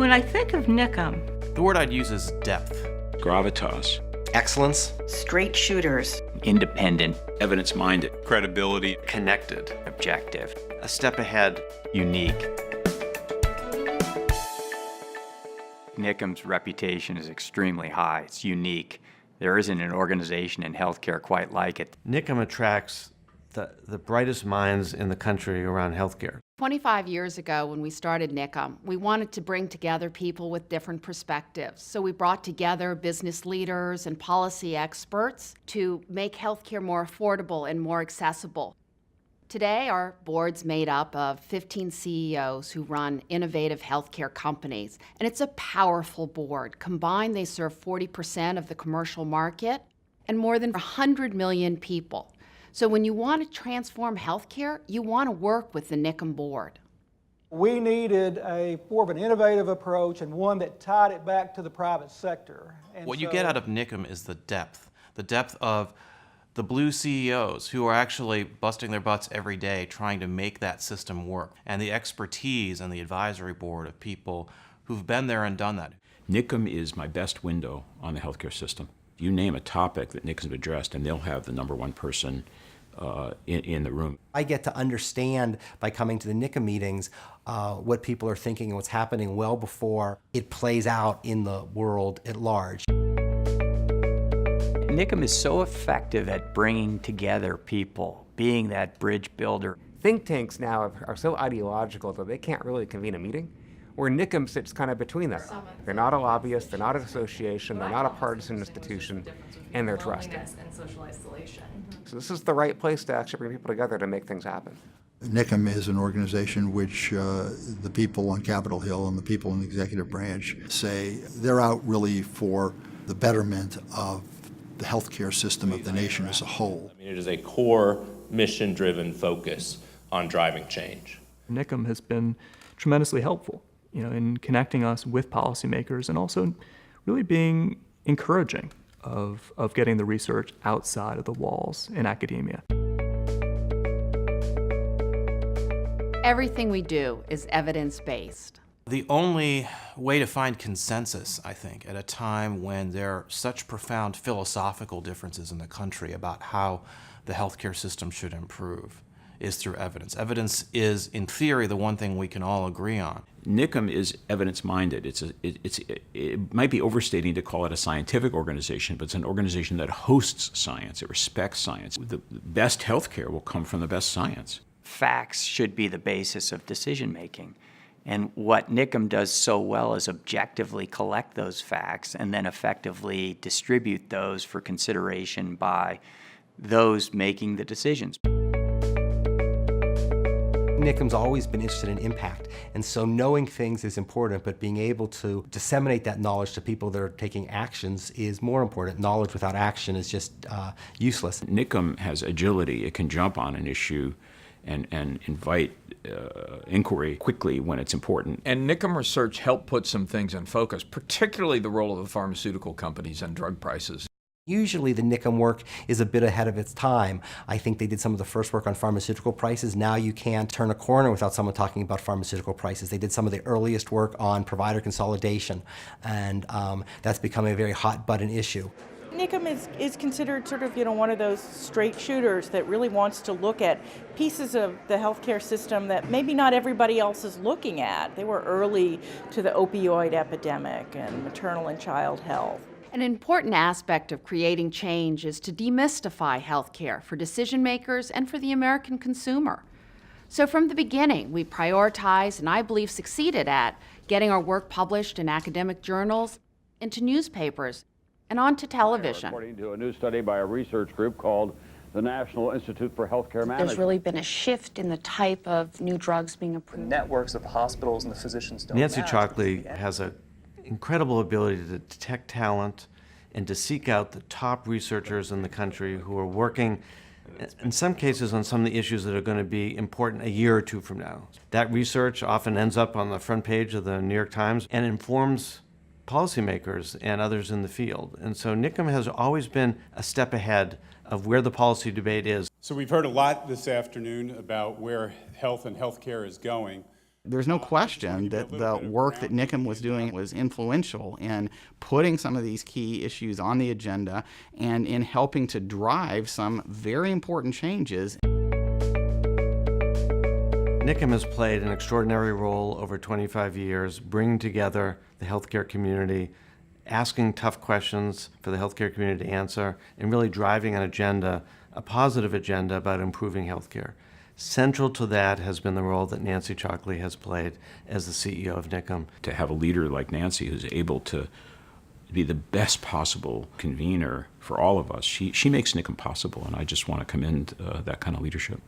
When I think of NICHCIM, the word I'd use is depth. Gravitas. Excellence. Straight shooters. Independent. Evidence-minded. Credibility. Connected. Objective. A step ahead. Unique. NICHCIM's reputation is extremely high. It's unique. There isn't an organization in healthcare quite like it. NICHCIM attracts the brightest minds in the country around healthcare. 25 years ago when we started NICHCIM, we wanted to bring together people with different perspectives. So we brought together business leaders and policy experts to make healthcare more affordable and more accessible. Today, our board's made up of 15 CEOs who run innovative healthcare companies, and it's a powerful board. Combined, they serve 40% of the commercial market and more than 100 million people. So when you want to transform healthcare, you want to work with the NICHCIM board. We needed more of an innovative approach and one that tied it back to the private sector. What you get out of NICHCIM is the depth of the blue CEOs who are actually busting their butts every day trying to make that system work, and the expertise and the advisory board of people who've been there and done that. NICHCIM is my best window on the healthcare system. You name a topic that NICHCIM addressed, and they'll have the #1 person in the room. I get to understand by coming to the NICHCIM meetings what people are thinking and what's happening well before it plays out in the world at large. NICHCIM is so effective at bringing together people, being that bridge builder. Think tanks now are so ideological that they can't really convene a meeting, where NICHCIM sits kind of between them. They're not a lobbyist, they're not an association, they're not a partisan institution, and they're trusted. So this is the right place to actually bring people together to make things happen. NICHCIM is an organization which the people on Capitol Hill and the people in the executive branch say they're out really for the betterment of the healthcare system of the nation as a whole. I mean, it is a core mission-driven focus on driving change. NICHCIM has been tremendously helpful, in connecting us with policymakers and also really being encouraging of getting the research outside of the walls in academia. Everything we do is evidence-based. The only way to find consensus, I think, at a time when there are such profound philosophical differences in the country about how the healthcare system should improve, is through evidence. Evidence is, in theory, the one thing we can all agree on. NICHCIM is evidence-minded. It might be overstating to call it a scientific organization, but it's an organization that hosts science. It respects science. The best healthcare will come from the best science. Facts should be the basis of decision-making. And what NICHCIM does so well is objectively collect those facts and then effectively distribute those for consideration by those making the decisions. NICHCIM's always been interested in impact, and so knowing things is important, but being able to disseminate that knowledge to people that are taking actions is more important. Knowledge without action is just useless. NICHCIM has agility. It can jump on an issue and invite inquiry quickly when it's important. And NICHCIM research helped put some things in focus, particularly the role of the pharmaceutical companies and drug prices. Usually the NICHCIM work is a bit ahead of its time. I think they did some of the first work on pharmaceutical prices. Now you can't turn a corner without someone talking about pharmaceutical prices. They did some of the earliest work on provider consolidation, and that's become a very hot-button issue. NICHCIM is considered sort of, one of those straight shooters that really wants to look at pieces of the healthcare system that maybe not everybody else is looking at. They were early to the opioid epidemic and maternal and child health. An important aspect of creating change is to demystify healthcare for decision makers and for the American consumer. So from the beginning, we prioritized, and I believe succeeded at, getting our work published in academic journals, into newspapers, and onto television. According to a new study by a research group called the National Institute for Healthcare Management. There's really been a shift in the type of new drugs being approved. The networks of the hospitals and the physicians don't Nancy match. Chalkley has an incredible ability to detect talent and to seek out the top researchers in the country who are working, in some cases, on some of the issues that are going to be important a year or two from now. That research often ends up on the front page of the New York Times and informs policymakers and others in the field. And so NICHCIM has always been a step ahead of where the policy debate is. So we've heard a lot this afternoon about where health and healthcare is going. There's no question that the work that NICHCIM was doing was influential in putting some of these key issues on the agenda and in helping to drive some very important changes. NICHCIM has played an extraordinary role over 25 years, bringing together the healthcare community, asking tough questions for the healthcare community to answer, and really driving an agenda, a positive agenda about improving healthcare. Central to that has been the role that Nancy Chalkley has played as the CEO of NICHCIM. To have a leader like Nancy who's able to be the best possible convener for all of us, she makes NICHCIM possible, and I just want to commend that kind of leadership.